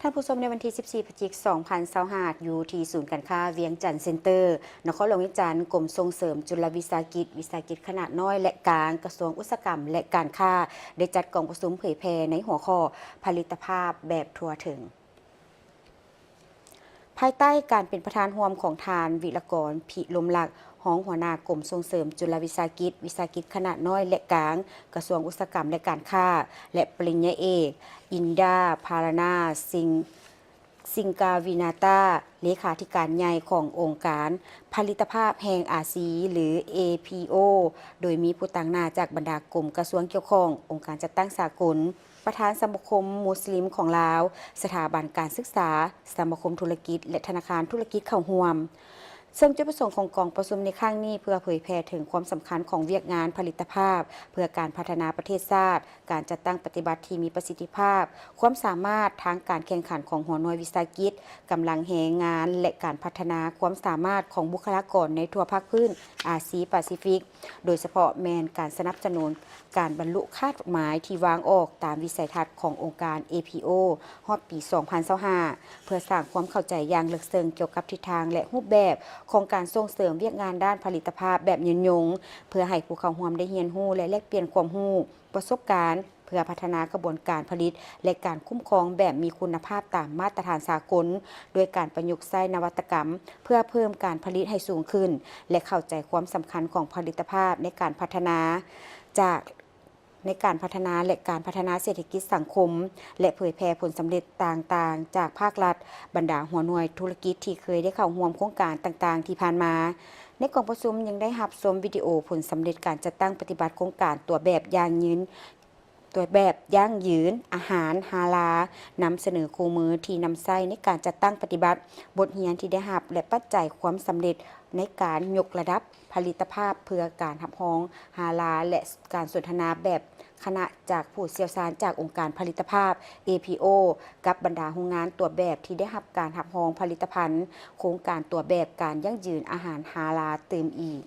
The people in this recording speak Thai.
านผู้ชมในวันที่ 14 พฤศจิกายน 2025อยู่ที่ศูนย์การค้าเวียงจันทร์เซ็นเตอร์นครหลวงวิจารณ์กรมส่งเสริมจุลวิสาหกิจขนาดน้อยและกลางกระทรวงอุตสาหกรรมและการค้าได้จัดกองประชุมเผยแพร่ในหัวข้อผลิตภาพแบบทั่วถึงภายใต้การเป็นประธานร่วมของทานวิรกร พิลมลักษ์รองหัวหน้ากรมส่งเสริมจุลวิสาหกิจขนาดน้อยและกลางกระทรวงอุตสาหกรรมและการค้าและปริญญาเอกอินดาพารณาสิงกาวินาตาเลขาธิการใหญ่ขององค์การผลิตภาพแห่งอาซีหรือ APO โดยมีผู้ต่างหน้าจากบรรดากรมกระทรวงเกี่ยวข้ององค์การจัดตั้งสากลประธานสมาคมมุสลิมของลาวสถาบันการศึกษาสมาคมธุรกิจและธนาคารธุรกิจเข้าร่วมซึ่งจุดประสงค์ของกองประชุมในครั้งนี้เพื่อเผยแพร่ถึงความสำคัญของเวียกงานผลิตภาพเพื่อการพัฒนาประเทศชาติการจัดตั้งปฏิบัติที่มีประสิทธิภาพความสามารถทางการแข่งขันของหัวหน่วยวิสาหกิจกำลังแรงงานและการพัฒนาความสามารถของบุคลากรในทั่วภาคพื้นอาซีแปซิฟิกโดยเฉพาะแมนการสนับสนุนการบรรลุคาดหมายที่วางออกตามวิสัยทัศน์ขององค์การ APO ฮอดปี 2025 เพื่อสร้างความเข้าใจอย่างลึกซึ้งเกี่ยวกับทิศทางและรูปแบบของการส่งเสริมเวียกงานด้านผลิตภาพแบบยืนยงเพื่อให้ผู้เข้าร่วมได้เรียนรู้และแลกเปลี่ยนความรู้ประสบการณ์เพื่อพัฒนากระบวนการผลิตและการคุ้มครองแบบมีคุณภาพตามมาตรฐานสากลโดยการประยุกต์ใช้นวัตกรรมเพื่อเพิ่มการผลิตให้สูงขึ้นและเข้าใจความสำคัญของผลิตภาพในการพัฒนาและการพัฒนาเศรษฐกิจสังคมและเผยแพร่ผลสำเร็จต่างๆจากภาครัฐบรรดาหัวหน่วยธุรกิจที่เคยได้เข้าร่วมโครงการต่างๆที่ผ่านมาในกองประชุมยังได้รับชมวิดีโอผลสำเร็จการจัดตั้งปฏิบัติโครงการตัวแบบยั่งยืนอาหารฮาลาลนำเสนอคู่มือที่นำใช้ในการจัดตั้งปฏิบัติบทเรียนที่ได้รับและปัจจัยความสำเร็จในการยกระดับผลิตภาพเพื่อการรับรองฮาลาลและการสนทนาแบบคณะจากผู้เชี่ยวชาญจากองค์การผลิตภาพ APO กับบรรดาโรงงานตัวแบบที่ได้รับการรับรองผลิตภัณฑ์โครงการตัวแบบการยั่งยืนอาหารฮาลาลเติมอีก